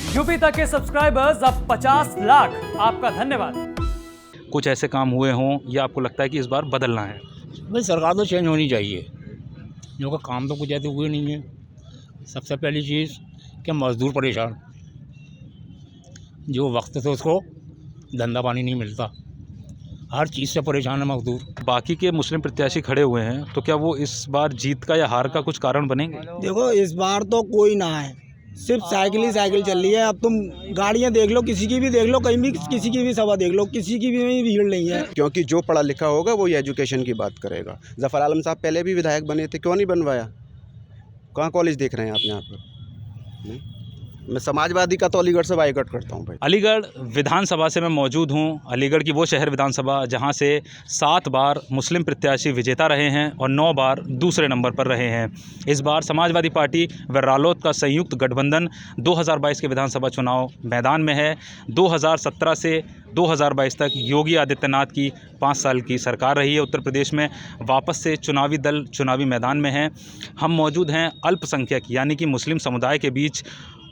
UP तक के subscribers अब 50 लाख। आपका धन्यवाद। कुछ ऐसे काम हुए हों या आपको लगता है कि इस बार बदलना है? भाई सरकार तो चेंज होनी चाहिए, क्योंकि काम तो कुछ ऐसे हुए नहीं है। सबसे पहली चीज़ कि मज़दूर परेशान, जो वक्त से उसको धंधा पानी नहीं मिलता, हर चीज़ से परेशान है मज़दूर। बाकी के मुस्लिम प्रत्याशी खड़े हुए हैं, तो क्या वो इस बार जीत का या हार का कुछ कारण बनेंगे? देखो इस बार तो कोई ना है, सिर्फ साइकिल ही साइकिल चल रही है। अब तुम गाड़ियां देख लो, किसी की भी देख लो, कहीं भी किसी की भी सभा देख लो, किसी की भी भीड़ नहीं है। क्योंकि जो पढ़ा लिखा होगा वो एजुकेशन की बात करेगा। ज़फ़र आलम साहब पहले भी विधायक बने थे, क्यों नहीं बनवाया? कहाँ कॉलेज देख रहे हैं आप यहाँ पर? नहीं? मैं समाजवादी का तो अलीगढ़ से बाइकआउट करता हूँ भाई। अलीगढ़ विधानसभा से मैं मौजूद हूँ। अलीगढ़ की वो शहर विधानसभा जहाँ से 7 बार मुस्लिम प्रत्याशी विजेता रहे हैं और 9 बार दूसरे नंबर पर रहे हैं। इस बार समाजवादी पार्टी व रालोद का संयुक्त गठबंधन 2022 के विधानसभा चुनाव मैदान में है। 2017 से 2022 तक योगी आदित्यनाथ की 5 साल की सरकार रही है उत्तर प्रदेश में। वापस से चुनावी दल चुनावी मैदान में है। हम मौजूद हैं अल्पसंख्यक यानी कि मुस्लिम समुदाय के बीच।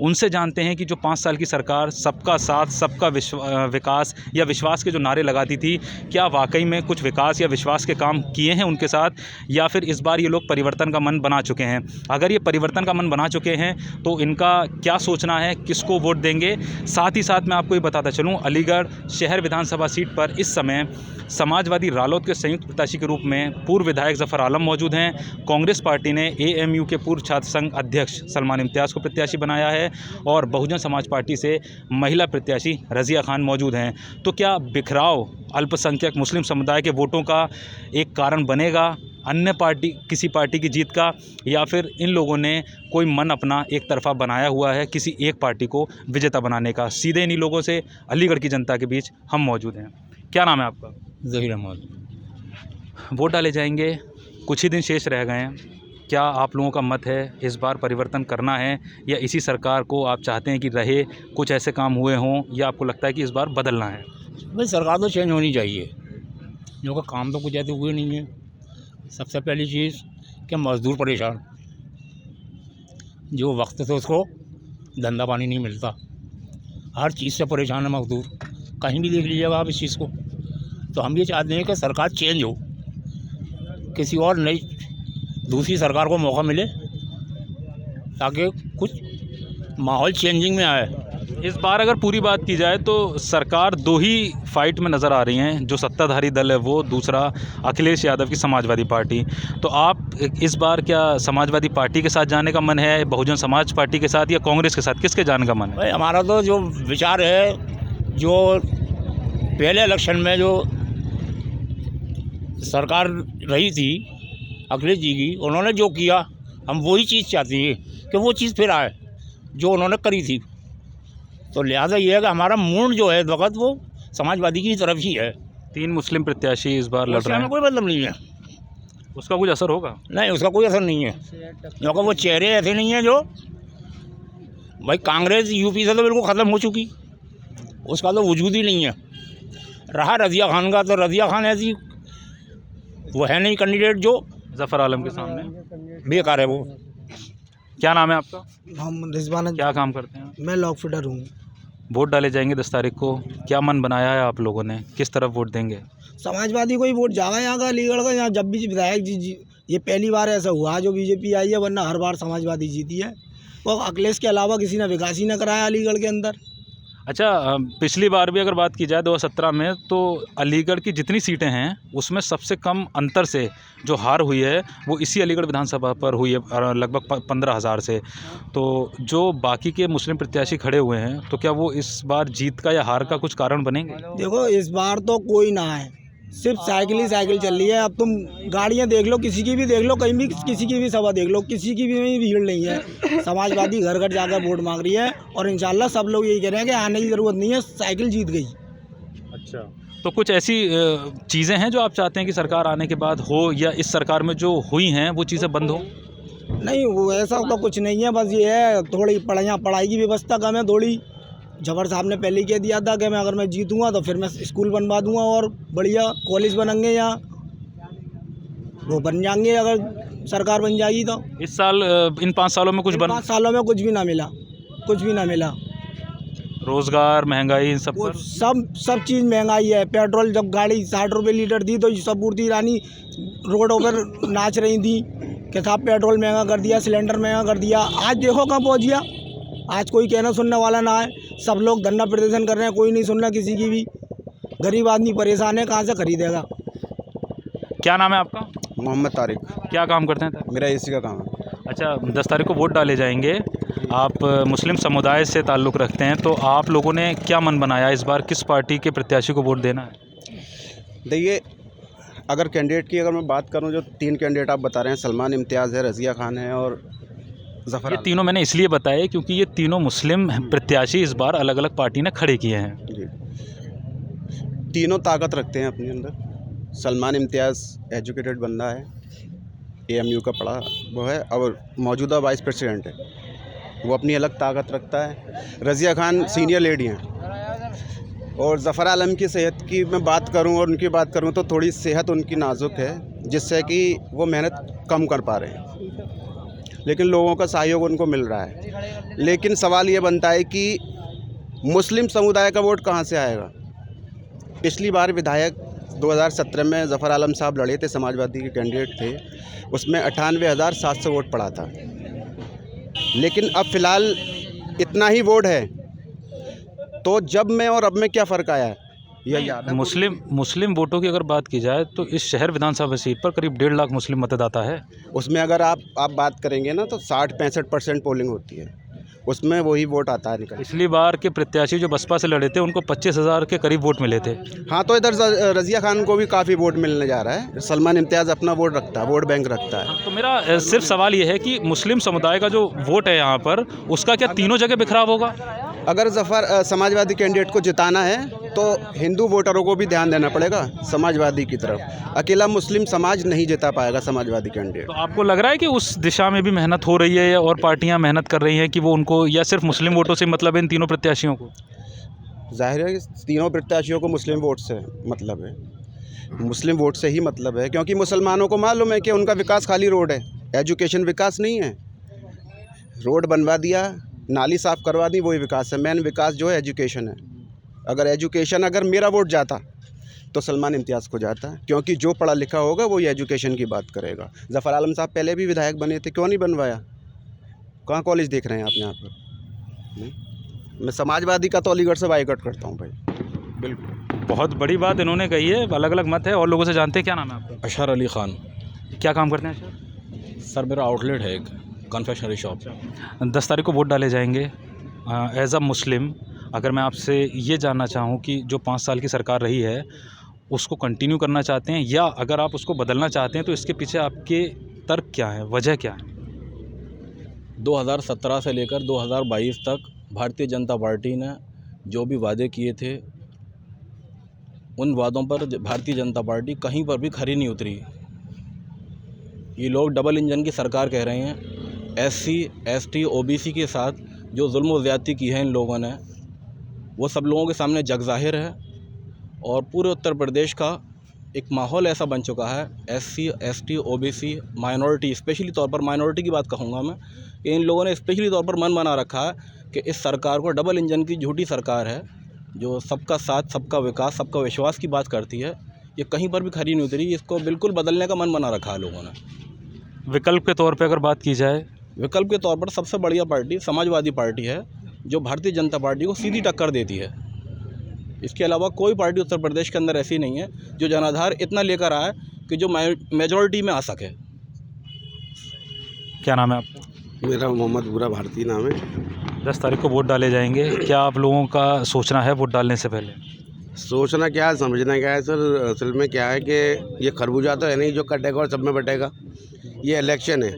उनसे जानते हैं कि जो 5 साल की सरकार सबका साथ सबका विकास या विश्वास के जो नारे लगाती थी, क्या वाकई में कुछ विकास या विश्वास के काम किए हैं उनके साथ, या फिर इस बार ये लोग परिवर्तन का मन बना चुके हैं? अगर ये परिवर्तन का मन बना चुके हैं तो इनका क्या सोचना है, किसको वोट देंगे? साथ ही साथ मैं आपको ये बताता चलूँ, अलीगढ़ शहर विधानसभा सीट पर इस समय समाजवादी रालोद के संयुक्त प्रत्याशी के रूप में पूर्व विधायक ज़फ़र आलम मौजूद हैं। कांग्रेस पार्टी ने AMU के पूर्व छात्र संघ अध्यक्ष सलमान इम्तियाज़ को प्रत्याशी बनाया है और बहुजन समाज पार्टी से महिला प्रत्याशी रज़िया खान मौजूद हैं। तो क्या बिखराव अल्पसंख्यक मुस्लिम समुदाय के वोटों का एक कारण बनेगा अन्य पार्टी किसी पार्टी की जीत का, या फिर इन लोगों ने कोई मन अपना एक तरफा बनाया हुआ है किसी एक पार्टी को विजेता बनाने का? सीधे इन्हीं लोगों से अलीगढ़ की जनता के बीच हम मौजूद हैं। क्या नाम है आपका? ज़हीर अहमद। वोट डाले जाएंगे, कुछ ही दिन शेष रह गए हैं। क्या आप लोगों का मत है इस बार परिवर्तन करना है या इसी सरकार को आप चाहते हैं कि रहे? कुछ ऐसे काम हुए हों या आपको लगता है कि इस बार बदलना है? भाई सरकार तो चेंज होनी चाहिए, क्योंकि काम तो कुछ ऐसे हुए नहीं है। सबसे पहली चीज़ कि मज़दूर परेशान, जो वक्त से उसको धंधा पानी नहीं मिलता, हर चीज़ से परेशान है मज़दूर। कहीं भी देख लीजिएगा आप इस चीज़ को। तो हम ये चाहते हैं कि सरकार चेंज हो, किसी और नई दूसरी सरकार को मौका मिले, ताकि कुछ माहौल चेंजिंग में आए। इस बार अगर पूरी बात की जाए तो सरकार 2 ही फाइट में नज़र आ रही हैं। जो सत्ताधारी दल है वो, दूसरा अखिलेश यादव की समाजवादी पार्टी। तो आप इस बार क्या समाजवादी पार्टी के साथ जाने का मन है, बहुजन समाज पार्टी के साथ, या कांग्रेस के साथ? किसके जाने का मन है? भाई हमारा तो जो विचार है, जो पहले इलेक्शन में जो सरकार रही थी अखिलेश जी की, उन्होंने जो किया, हम वही चीज़ चाहते हैं कि वो चीज़ फिर आए जो उन्होंने करी थी। तो लिहाजा ये है कि हमारा मूड जो है वक्त वो समाजवादी की तरफ ही है। 3 मुस्लिम प्रत्याशी इस बार लड़ रहे हैं। कोई मतलब नहीं है, उसका कुछ असर होगा? नहीं उसका कोई असर नहीं है, क्योंकि वो चेहरे ऐसे नहीं हैं जो, भाई कांग्रेस यूपी से तो बिल्कुल ख़त्म हो चुकी, उसका तो वजूद ही नहीं है। रहा रज़िया खान का, तो रज़िया खान ऐसी वो है नहीं कैंडिडेट जो ज़फ़र आलम के सामने बेकार है वो। क्या नाम है आपका? हम रिजवान, क्या काम करते हैं? मैं लॉक फिटर हूँ। वोट डाले जाएंगे 10 तारीख को। क्या मन बनाया है आप लोगों ने, किस तरफ वोट देंगे? समाजवादी को ही वोट जाएगा यहाँ का, अलीगढ़ का। यहाँ जब भी विधायक जी ये पहली बार ऐसा हुआ जो बीजेपी आई है, वरना हर बार समाजवादी जीती है। वो अखिलेश के अलावा किसी ने विकास ही न कराया अलीगढ़ के अंदर। अच्छा, पिछली बार भी अगर बात की जाए 2017 में, तो अलीगढ़ की जितनी सीटें हैं उसमें सबसे कम अंतर से जो हार हुई है वो इसी अलीगढ़ विधानसभा पर हुई है, लगभग 15,000 से। तो जो बाकी के मुस्लिम प्रत्याशी खड़े हुए हैं, तो क्या वो इस बार जीत का या हार का कुछ कारण बनेंगे? देखो इस बार तो कोई ना है, सिर्फ साइकिल ही साइकिल चल रही है। अब तुम गाड़ियां देख लो, किसी की भी देख लो, कहीं भी किसी की भी सभा देख लो, किसी की भी भीड़ नहीं है। समाजवादी घर घर जाकर वोट मांग रही है और इंशाल्लाह सब लोग यही कह रहे हैं कि आने की ज़रूरत नहीं है, साइकिल जीत गई। अच्छा, तो कुछ ऐसी चीज़ें हैं जो आप चाहते हैं कि सरकार आने के बाद हो, या इस सरकार में जो हुई हैं वो चीज़ें बंद हो? नहीं, वो ऐसा तो कुछ नहीं है। बस ये है थोड़ी पढ़ाई की व्यवस्था कम है थोड़ी। जफर साहब ने पहले ही कह दिया था कि मैं अगर मैं जीतूंगा तो फिर मैं स्कूल बनवा दूंगा और बढ़िया कॉलेज बनेंगे, यहाँ वो बन जाएंगे अगर सरकार बन जाएगी तो। इस साल इन 5 सालों में कुछ 5 सालों में कुछ भी ना मिला, कुछ भी ना मिला। रोज़गार, महंगाई, इन सब वो पर? सब चीज़ महंगाई है। पेट्रोल जब गाड़ी 60 रुपये लीटर थी तो सबूरती रानी रोडों पर नाच रही थी कि साहब पेट्रोल महंगा कर दिया, सिलेंडर महंगा कर दिया। आज देखो कहाँ पहुँच गया। आज कोई कहना सुनने वाला ना है। सब लोग धरना प्रदर्शन कर रहे हैं, कोई नहीं सुन रहा किसी की भी। गरीब आदमी परेशान है, कहाँ से खरीदेगा। क्या नाम है आपका? मोहम्मद तारिक। क्या काम करते हैं? मेरा एसी का काम है। अच्छा, 10 तारीख को वोट डाले जाएंगे। आप मुस्लिम समुदाय से ताल्लुक़ रखते हैं, तो आप लोगों ने क्या मन बनाया इस बार किस पार्टी के प्रत्याशी को वोट देना है? देखिए, अगर कैंडिडेट की मैं बात करूं, जो 3 कैंडिडेट आप बता रहे हैं, सलमान इम्तियाज़ है, रज़िया खान है और ज़फ़र ये आलम। तीनों मैंने इसलिए बताया क्योंकि ये तीनों मुस्लिम प्रत्याशी इस बार अलग अलग पार्टी ने खड़े किए हैं। जी, तीनों ताकत रखते हैं अपने अंदर। सलमान इम्तियाज़ एजुकेटेड बंदा है, AMU का पढ़ा वो है और मौजूदा वाइस प्रेसिडेंट है, वो अपनी अलग ताकत रखता है। रज़िया खान सीनियर लेडी हैं। और ज़फ़र आलम की सेहत की मैं बात करूं और उनकी बात करूं तो थोड़ी सेहत उनकी नाजुक है, जिससे कि वो मेहनत कम कर पा रहे हैं, लेकिन लोगों का सहयोग उनको मिल रहा है। लेकिन सवाल ये बनता है कि मुस्लिम समुदाय का वोट कहाँ से आएगा। पिछली बार विधायक 2017 में ज़फ़र आलम साहब लड़े थे, समाजवादी के कैंडिडेट थे, उसमें 98,700 वोट पड़ा था। लेकिन अब फ़िलहाल इतना ही वोट है, तो जब में और अब में क्या फ़र्क आया है यह याद है। मुस्लिम वोटों की अगर बात की जाए तो इस शहर विधानसभा सीट पर करीब 1.5 लाख मुस्लिम मतदाता है। उसमें अगर आप बात करेंगे ना तो 60-65% पोलिंग होती है, उसमें वही वोट आता है निकल। पिछली बार के प्रत्याशी जो बसपा से लड़े थे उनको 25,000 के करीब वोट मिले थे। हाँ, तो इधर रज़िया खान को भी काफ़ी वोट मिलने जा रहा है। सलमान इम्तियाज़ अपना वोट रखता है, वोट बैंक रखता है। तो मेरा सिर्फ सवाल ये है कि मुस्लिम समुदाय का जो वोट है यहाँ पर, उसका क्या तीनों जगह बिखराव होगा? अगर समाजवादी कैंडिडेट को जिताना है तो हिंदू वोटरों को भी ध्यान देना पड़ेगा समाजवादी की तरफ। अकेला मुस्लिम समाज नहीं जिता पाएगा समाजवादी कैंडिडेट। तो आपको लग रहा है कि उस दिशा में भी मेहनत हो रही है और पार्टियां मेहनत कर रही हैं कि वो उनको, या सिर्फ मुस्लिम वोटों से मतलब है इन तीनों प्रत्याशियों को? जाहिर है कि तीनों प्रत्याशियों को मुस्लिम वोट से मतलब है, मुस्लिम वोट से ही मतलब है, क्योंकि मुसलमानों को मालूम है कि उनका विकास खाली रोड है, एजुकेशन विकास नहीं है। रोड बनवा दिया, नाली साफ़ करवा दी, वही विकास है। मेन विकास जो है एजुकेशन है। अगर मेरा वोट जाता तो सलमान इम्तियाज़ को जाता, क्योंकि जो पढ़ा लिखा होगा वही एजुकेशन की बात करेगा। ज़फ़र आलम साहब पहले भी विधायक बने थे, क्यों नहीं बनवाया? कहाँ कॉलेज देख रहे हैं आप यहाँ पर? नहीं? मैं समाजवादी का तो अलीगढ़ से बाइकआउट करता हूँ भाई, बिल्कुल। बहुत बड़ी बात इन्होंने कही है, अलग अलग मत है और लोगों से जानते हैं। क्या नाम है आपका? अशहर अली ख़ान। क्या काम करते हैं सर, मेरा आउटलेट है एक कन्फेक्शनरी शॉप। 10 तारीख को वोट डाले जाएंगे। एज अ मुस्लिम अगर मैं आपसे ये जानना चाहूँ कि जो 5 साल की सरकार रही है उसको कंटिन्यू करना चाहते हैं, या अगर आप उसको बदलना चाहते हैं तो इसके पीछे आपके तर्क क्या है, वजह क्या है? 2017 से लेकर 2022 तक भारतीय जनता पार्टी ने जो भी वादे किए थे, उन वादों पर भारतीय जनता पार्टी कहीं पर भी खरी नहीं उतरी। ये लोग डबल इंजन की सरकार कह रहे हैं। SC, ST, OBC के साथ जो जुल्म व ज़्यादती की है इन लोगों ने, वो सब लोगों के सामने जग ज़ाहिर है। और पूरे उत्तर प्रदेश का एक माहौल ऐसा बन चुका है, SC, ST, OBC, minority, specially तौर पर माइनॉरिटी की बात कहूँगा मैं, कि इन लोगों ने स्पेशली तौर पर मन बना रखा है कि इस सरकार को डबल इंजन की झूठी सरकार है, जो सबका साथ, सबका विकास, सबका विश्वास की बात करती है, ये कहीं पर भी खरी नहीं उतरी। इसको बिल्कुल बदलने का मन बना रखा है लोगों ने। विकल्प के तौर पे अगर बात की जाए, विकल्प के तौर पर सबसे बढ़िया पार्टी समाजवादी पार्टी है, जो भारतीय जनता पार्टी को सीधी टक्कर देती है। इसके अलावा कोई पार्टी उत्तर प्रदेश के अंदर ऐसी नहीं है जो जनाधार इतना लेकर आए कि जो मेजॉरिटी में आ सके। क्या नाम है आपका? मेरा मोहम्मद बुरा भारती नाम है। 10 तारीख को वोट डाले जाएंगे, क्या आप लोगों का सोचना है वोट डालने से पहले? सोचना क्या है, समझना क्या है सर। असल में क्या है कि ये खरबूजा तो है नहीं जो कटेगा और सब में बटेगा। ये इलेक्शन है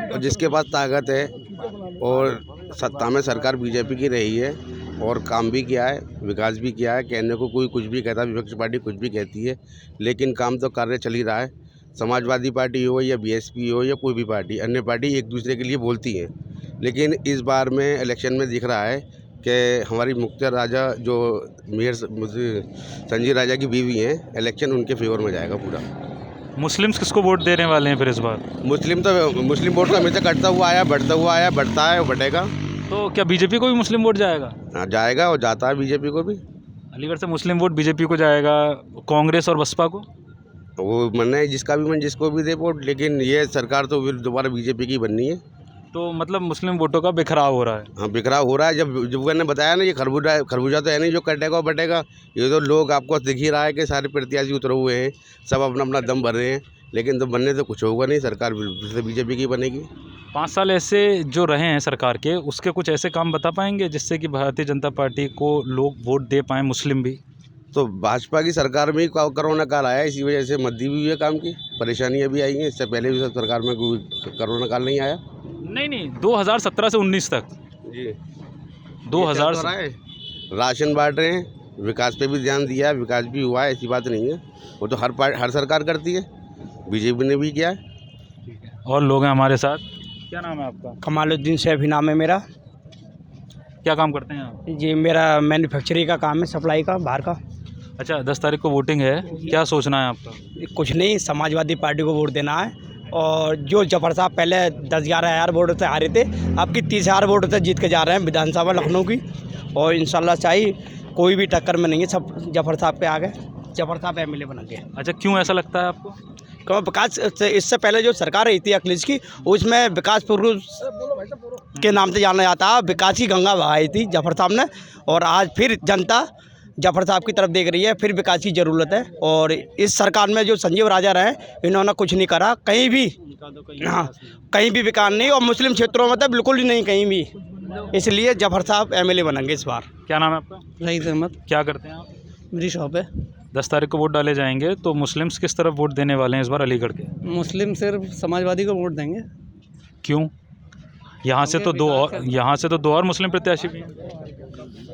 और जिसके पास ताकत है, और सत्ता में सरकार बीजेपी की रही है और काम भी किया है, विकास भी किया है। कहने को कोई कुछ भी कहता है, विपक्ष पार्टी कुछ भी कहती है, लेकिन काम तो कार्य चल ही रहा है। समाजवादी पार्टी हो या BSP हो या कोई भी पार्टी, अन्य पार्टी एक दूसरे के लिए बोलती हैं, लेकिन इस बार में इलेक्शन में दिख रहा है कि हमारी मुख्तार राजा जो मेयर संजीव राजा की बीवी हैं, इलेक्शन उनके फेवर में जाएगा पूरा। मुस्लिम्स किसको वोट देने वाले हैं फिर इस बार? मुस्लिम वोट तो हमेशा कटता हुआ आया, बढ़ता हुआ आया, बढ़ता है और बढ़ेगा। तो क्या बीजेपी को भी मुस्लिम वोट जाएगा? हाँ जाएगा, और जाता है बीजेपी को भी। अलीगढ़ से मुस्लिम वोट बीजेपी को जाएगा, कांग्रेस और बसपा को? वो मन है जिसका भी मन जिसको भी दे वोट, लेकिन ये सरकार तो फिर दोबारा बीजेपी की बननी है। तो मतलब मुस्लिम वोटों का बिखराव हो रहा है। हाँ बिखराव हो रहा है। जब मैंने बताया ना, ये खरबूजा तो है नहीं जो कटेगा और बटेगा। ये तो लोग आपको दिख ही रहा है कि सारे प्रत्याशी उतरे हुए हैं, सब अपना अपना दम भर रहे हैं, लेकिन तो बनने तो कुछ होगा नहीं। सरकार फिर बीजेपी की बनेगी। 5 साल ऐसे जो रहे हैं सरकार के, उसके कुछ ऐसे काम बता पाएंगे जिससे कि भारतीय जनता पार्टी को लोग वोट दे पाएँ, मुस्लिम भी? तो भाजपा की सरकार में ही कोरोना काल आया, इसी वजह से मद्दी भी हुई है काम की, परेशानियाँ भी आई हैं। इससे पहले भी सरकार में कोई कोरोना काल नहीं आया। नहीं 2017 से 19 तक जी 2000 राशन बांट रहे हैं, विकास पे भी ध्यान दिया है, विकास भी हुआ है, ऐसी बात नहीं है। वो तो हर सरकार करती है, बीजेपी ने भी किया है। और लोग हैं हमारे साथ। क्या नाम है आपका? कमालुद्दीन सैफी नाम है मेरा क्या काम करते हैं आप? जी। मेरा मैन्युफैक्चरिंग का काम है, सप्लाई का, बाहर का। अच्छा, 10 तारीख को वोटिंग है, क्या सोचना है आपका? कुछ नहीं, समाजवादी पार्टी को वोट देना है। और जो जफर साहब पहले 10-11 हज़ार वोट से आ रहे थे, अब की 30,000 वोट से जीत के जा रहे हैं विधानसभा लखनऊ की। और इंशाल्लाह चाहिए कोई भी टक्कर में नहीं है, सब जफर साहब पे आ गए, जफर साहब MLA बन गए। अच्छा, क्यों ऐसा लगता है आपको? क्यों? विकास इससे पहले जो सरकार रही थी अखिलेश की, उसमें विकास पुरुष के नाम से जाना जाता है। विकास की गंगा बहाई थी जफर साहब ने, और आज फिर जनता जफर साहब की तरफ देख रही है, फिर विकास की ज़रूरत है। और इस सरकार में जो संजीव राजा रहे, इन्होंने कुछ नहीं करा कहीं भी। हाँ, कहीं भी विकास नहीं, और मुस्लिम क्षेत्रों में तो बिल्कुल ही नहीं कहीं भी। इसलिए जफर साहब MLA बनेंगे इस बार। क्या नाम है आपका? रईस अहमद। क्या करते हैं आप? मेरी शॉप है। 10 तारीख को वोट डाले जाएंगे, तो मुस्लिम्स किस तरफ वोट देने वाले हैं इस बार अलीगढ़ के? मुस्लिम सिर्फ समाजवादी को वोट देंगे। क्यों? यहाँ से तो दो और मुस्लिम प्रत्याशी भी हैं।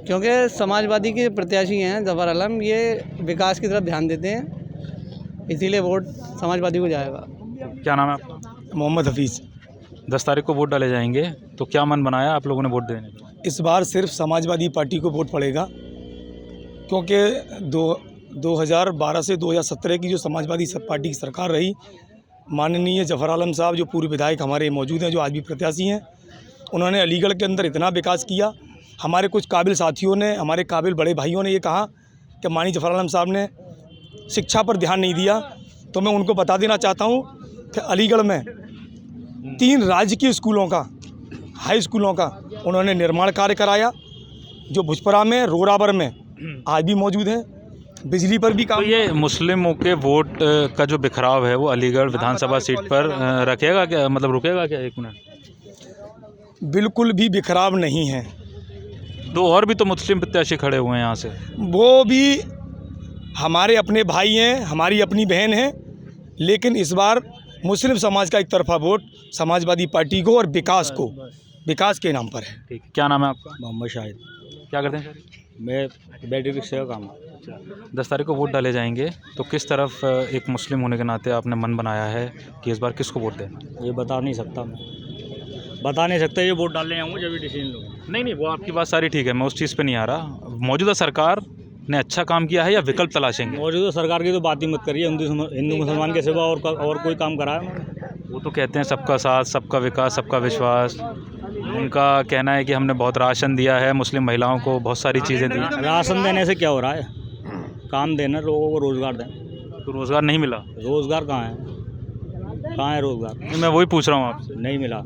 क्योंकि समाजवादी के प्रत्याशी हैं जफर आलम, ये विकास की तरफ ध्यान देते हैं, इसीलिए वोट समाजवादी को जाएगा। क्या नाम है आपका? मोहम्मद हफीज़। 10 तारीख को वोट डाले जाएंगे, तो क्या मन बनाया आप लोगों ने वोट देने का? इस बार सिर्फ समाजवादी पार्टी को वोट पड़ेगा, क्योंकि 2012 से 2017 की जो समाजवादी पार्टी की सरकार रही, माननीय जफर आलम साहब जो पूर्व विधायक हमारे मौजूद हैं, जो आज भी प्रत्याशी हैं, उन्होंने अलीगढ़ के अंदर इतना विकास किया। हमारे कुछ काबिल साथियों ने, हमारे काबिल बड़े भाइयों ने ये कहा कि माननीय जफर आलम साहब ने शिक्षा पर ध्यान नहीं दिया। तो मैं उनको बता देना चाहता हूँ कि अलीगढ़ में 3 राजकीय स्कूलों का, हाई स्कूलों का उन्होंने निर्माण कार्य कराया, जो भुजपरा में, रोराबर में आज भी मौजूद हैं। बिजली पर भी काम। तो ये मुस्लिमों के वोट का जो बिखराव है, वो अलीगढ़ विधानसभा सीट पर रखेगा क्या, मतलब रुकेगा क्या? 1 मिनट। बिल्कुल भी बिखराव नहीं है। 2 और भी तो मुस्लिम प्रत्याशी खड़े हुए हैं यहाँ से। वो भी हमारे अपने भाई हैं, हमारी अपनी बहन हैं, लेकिन इस बार मुस्लिम समाज का एक तरफा वोट समाजवादी पार्टी को और विकास को, विकास के नाम पर है। ठीक है। क्या नाम है आपका? मोहम्मद शाहिद। क्या करते हैं सर? मैं बैटरी रिक्शे का काम है। 10 तारीख को वोट डाले जाएंगे, तो किस तरफ एक मुस्लिम होने के नाते आपने मन बनाया है कि इस बार किसको वोट दें? ये बता नहीं सकता मैं, बता नहीं सकता। ये वोट डालने आऊँगा जब भी डिसीजन लूँगा। नहीं वो आपकी बात सारी ठीक है, मैं उस चीज़ पे नहीं आ रहा। मौजूदा सरकार ने अच्छा काम किया है या विकल्प तलाशेंगे? मौजूदा सरकार की तो बात ही मत करिए, हिंदू मुसलमान के सिवा और कोई काम करा है? वो तो कहते हैं सबका साथ, सबका विकास, सबका विश्वास। उनका कहना है कि हमने बहुत राशन दिया है, मुस्लिम महिलाओं को बहुत सारी चीज़ें दी। राशन देने से क्या हो रहा है? काम देना, लोगों को रोज़गार दें। तो रोज़गार नहीं मिला? रोज़गार कहाँ है? कहाँ है रोज़गार? नहीं, मैं वही पूछ रहा हूँ आपसे। नहीं मिला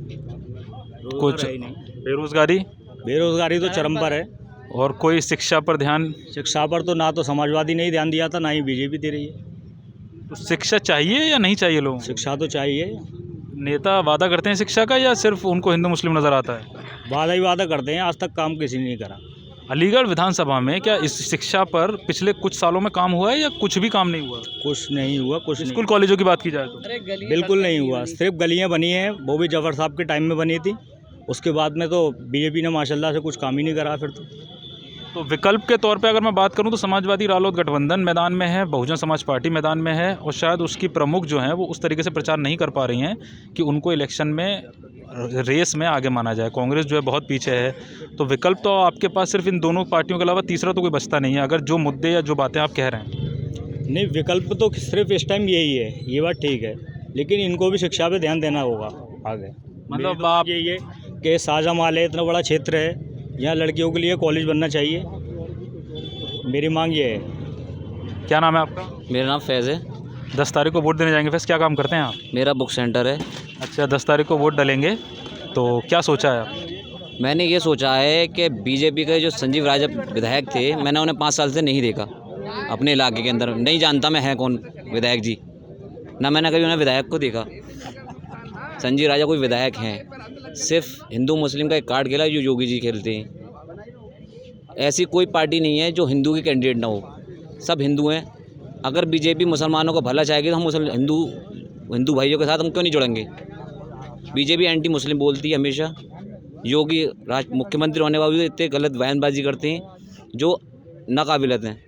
कुछ बेरोज़गारी? बेरोज़गारी तो चरम पर है। और कोई शिक्षा पर ध्यान? शिक्षा पर तो ना तो समाजवादी ने ध्यान दिया था, ना ही बीजेपी दे रही है। तो शिक्षा चाहिए या नहीं चाहिए लोगों को? शिक्षा तो चाहिए। नेता वादा करते हैं शिक्षा का, या सिर्फ उनको हिंदू मुस्लिम नज़र आता है? वादा ही वादा करते हैं, आज तक काम किसी ने नहीं करा। अलीगढ़ विधानसभा में क्या इस शिक्षा पर पिछले कुछ सालों में काम हुआ है या कुछ भी काम नहीं हुआ? कुछ नहीं हुआ। कुछ स्कूल कॉलेजों की बात की जाए तो बिल्कुल नहीं हुआ। सिर्फ गलियां बनी हैं, वो भी जफर साहब के टाइम में बनी थी। उसके बाद में तो बीजेपी ने माशाल्लाह से कुछ काम ही नहीं करा। फिर तो विकल्प के तौर पे अगर मैं बात करूं तो समाजवादी रालोद गठबंधन मैदान में है, बहुजन समाज पार्टी मैदान में है, और शायद उसकी प्रमुख जो हैं वो उस तरीके से प्रचार नहीं कर पा रही हैं कि उनको इलेक्शन में रेस में आगे माना जाए। कांग्रेस जो है बहुत पीछे है। तो विकल्प तो आपके पास सिर्फ इन दोनों पार्टियों के अलावा तीसरा तो कोई बचता नहीं है, अगर जो मुद्दे या जो बातें आप कह रहे हैं। नहीं, विकल्प तो सिर्फ इस टाइम यही है, ये बात ठीक है, लेकिन इनको भी शिक्षा पे ध्यान देना होगा आगे। मतलब आप ये कि शाहजहाँ है, इतना बड़ा क्षेत्र है, यहाँ लड़कियों के लिए कॉलेज बनना चाहिए। मेरी मांग ये है। क्या नाम है आपका? मेरा नाम फैज़ है। 10 तारीख को वोट देने जाएंगे, फैज़ क्या काम करते हैं आप? मेरा बुक सेंटर है। अच्छा, 10 तारीख को वोट डालेंगे, तो क्या सोचा है आप? मैंने ये सोचा है कि बीजेपी के जो संजीव राजा विधायक थे, मैंने उन्हें 5 साल से नहीं देखा अपने इलाके के अंदर, नहीं जानता मैं है कौन विधायक जी, ना मैंने कभी उन्हें विधायक को देखा। संजीव राजा कोई विधायक हैं, सिर्फ हिंदू मुस्लिम का एक कार्ड खेला जो योगी जी खेलते हैं। ऐसी कोई पार्टी नहीं है जो हिंदू की कैंडिडेट ना हो, सब हिंदू हैं। अगर बीजेपी मुसलमानों को भला चाहेगी तो हम हिंदू भाइयों के साथ हम क्यों नहीं जुड़ेंगे? बीजेपी एंटी मुस्लिम बोलती है हमेशा। योगी मुख्यमंत्री होने के बावजूद इतने गलत बयानबाजी करते हैं जो नाकाबिलत हैं।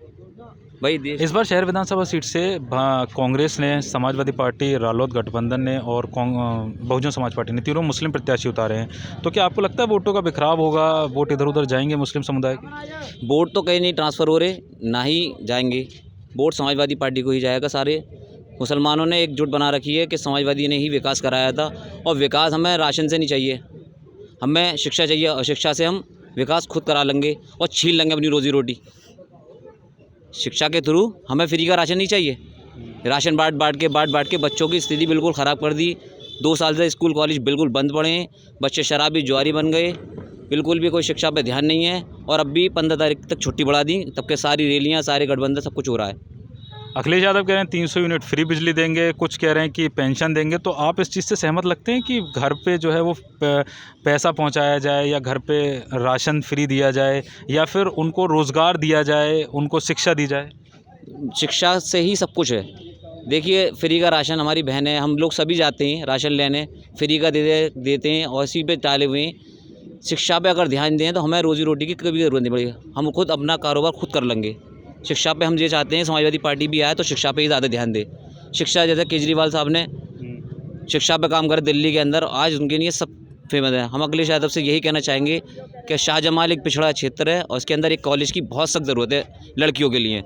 भाई इस बार शहर विधानसभा सीट से कांग्रेस ने, समाजवादी पार्टी, रालोद गठबंधन ने और बहुजन समाज पार्टी ने तीनों मुस्लिम प्रत्याशी उतारे हैं, तो क्या आपको लगता है वोटों का बिखराव होगा, वोट इधर उधर जाएंगे मुस्लिम समुदाय के? वोट तो कहीं नहीं ट्रांसफ़र हो रहे, ना ही जाएंगे। वोट समाजवादी पार्टी को ही जाएगा। सारे मुसलमानों ने एकजुट बना रखी है कि समाजवादी ने ही विकास कराया था, और विकास हमें राशन से नहीं चाहिए, हमें शिक्षा चाहिए, और शिक्षा से हम विकास खुद करा लेंगे और छीन लेंगे अपनी रोज़ी रोटी। शिक्षा के थ्रू हमें फ्री का राशन नहीं चाहिए। राशन बांट के बच्चों की स्थिति बिल्कुल ख़राब कर दी। 2 साल से स्कूल कॉलेज बिल्कुल बंद पड़े हैं, बच्चे शराबी जुआरी बन गए, बिल्कुल भी कोई शिक्षा पे ध्यान नहीं है। और अब भी 15 तारीख तक छुट्टी बढ़ा दी, तब के सारी रैलियाँ, सारे गठबंधन, सब कुछ हो रहा है। अखिलेश यादव कह रहे हैं 300 यूनिट फ्री बिजली देंगे, कुछ कह रहे हैं कि पेंशन देंगे, तो आप इस चीज़ से सहमत लगते हैं कि घर पे जो है वो पैसा पहुंचाया जाए, या घर पे राशन फ्री दिया जाए, या फिर उनको रोज़गार दिया जाए, उनको शिक्षा दी जाए? शिक्षा से ही सब कुछ है। देखिए, फ्री का राशन, हमारी बहन है, हम लोग सभी जाते हैं राशन लेने, फ्री का देते हैं, और इसी पे टाले हुए हैं। शिक्षा पे अगर ध्यान दें तो हमें रोज़ी रोटी की कभी ज़रूरत नहीं पड़ेगी, हम खुद अपना कारोबार खुद कर लेंगे। शिक्षा पे हम ये चाहते हैं, समाजवादी पार्टी भी आए तो शिक्षा पे ही ज़्यादा ध्यान दे। शिक्षा, जैसे केजरीवाल साहब ने शिक्षा पे काम करे दिल्ली के अंदर, आज उनके लिए सब फेमस है। हम अखिलेश यादव से यही कहना चाहेंगे कि शाहजहाँ एक पिछड़ा क्षेत्र है, और इसके अंदर एक कॉलेज की बहुत सख्त ज़रूरत है लड़कियों के लिए।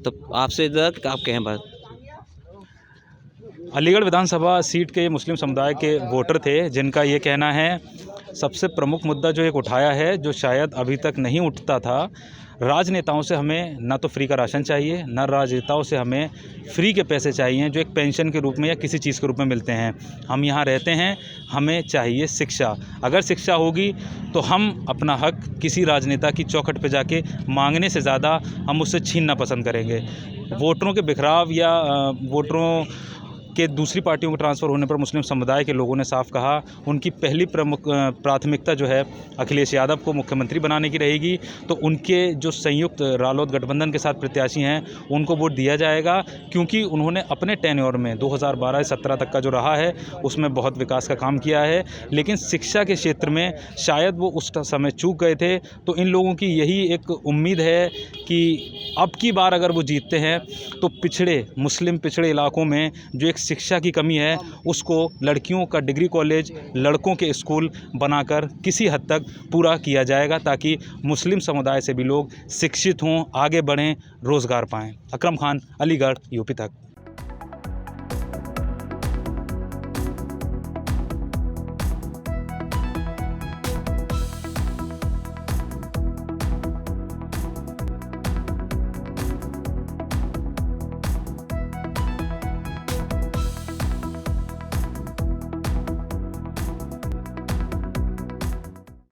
तो आपसे आप कहें बात। अलीगढ़ विधानसभा सीट के मुस्लिम समुदाय के वोटर थे, जिनका ये कहना है सबसे प्रमुख मुद्दा जो एक उठाया है, जो शायद अभी तक नहीं उठता था, राजनेताओं से हमें ना तो फ्री का राशन चाहिए, ना राजनेताओं से हमें फ्री के पैसे चाहिए जो एक पेंशन के रूप में या किसी चीज़ के रूप में मिलते हैं। हम यहाँ रहते हैं, हमें चाहिए शिक्षा। अगर शिक्षा होगी तो हम अपना हक किसी राजनेता की चौखट पे जाके मांगने से ज़्यादा हम उससे छीनना पसंद करेंगे। वोटरों के बिखराव या वोटरों के दूसरी पार्टियों को ट्रांसफ़र होने पर मुस्लिम समुदाय के लोगों ने साफ कहा उनकी पहली प्रमुख प्राथमिकता जो है अखिलेश यादव को मुख्यमंत्री बनाने की रहेगी। तो उनके जो संयुक्त रालोद गठबंधन के साथ प्रत्याशी हैं उनको वोट दिया जाएगा, क्योंकि उन्होंने अपने टेन्योर में 2012 से 17 तक का जो रहा है उसमें बहुत विकास का काम किया है। लेकिन शिक्षा के क्षेत्र में शायद वो उस समय चूक गए थे। तो इन लोगों की यही एक उम्मीद है कि अब की बार अगर वो जीतते हैं तो मुस्लिम पिछड़े इलाकों में जो एक शिक्षा की कमी है उसको लड़कियों का डिग्री कॉलेज, लड़कों के स्कूल बनाकर किसी हद तक पूरा किया जाएगा, ताकि मुस्लिम समुदाय से भी लोग शिक्षित हों, आगे बढ़ें, रोज़गार पाएं। अकरम खान, अलीगढ़, यूपी तक।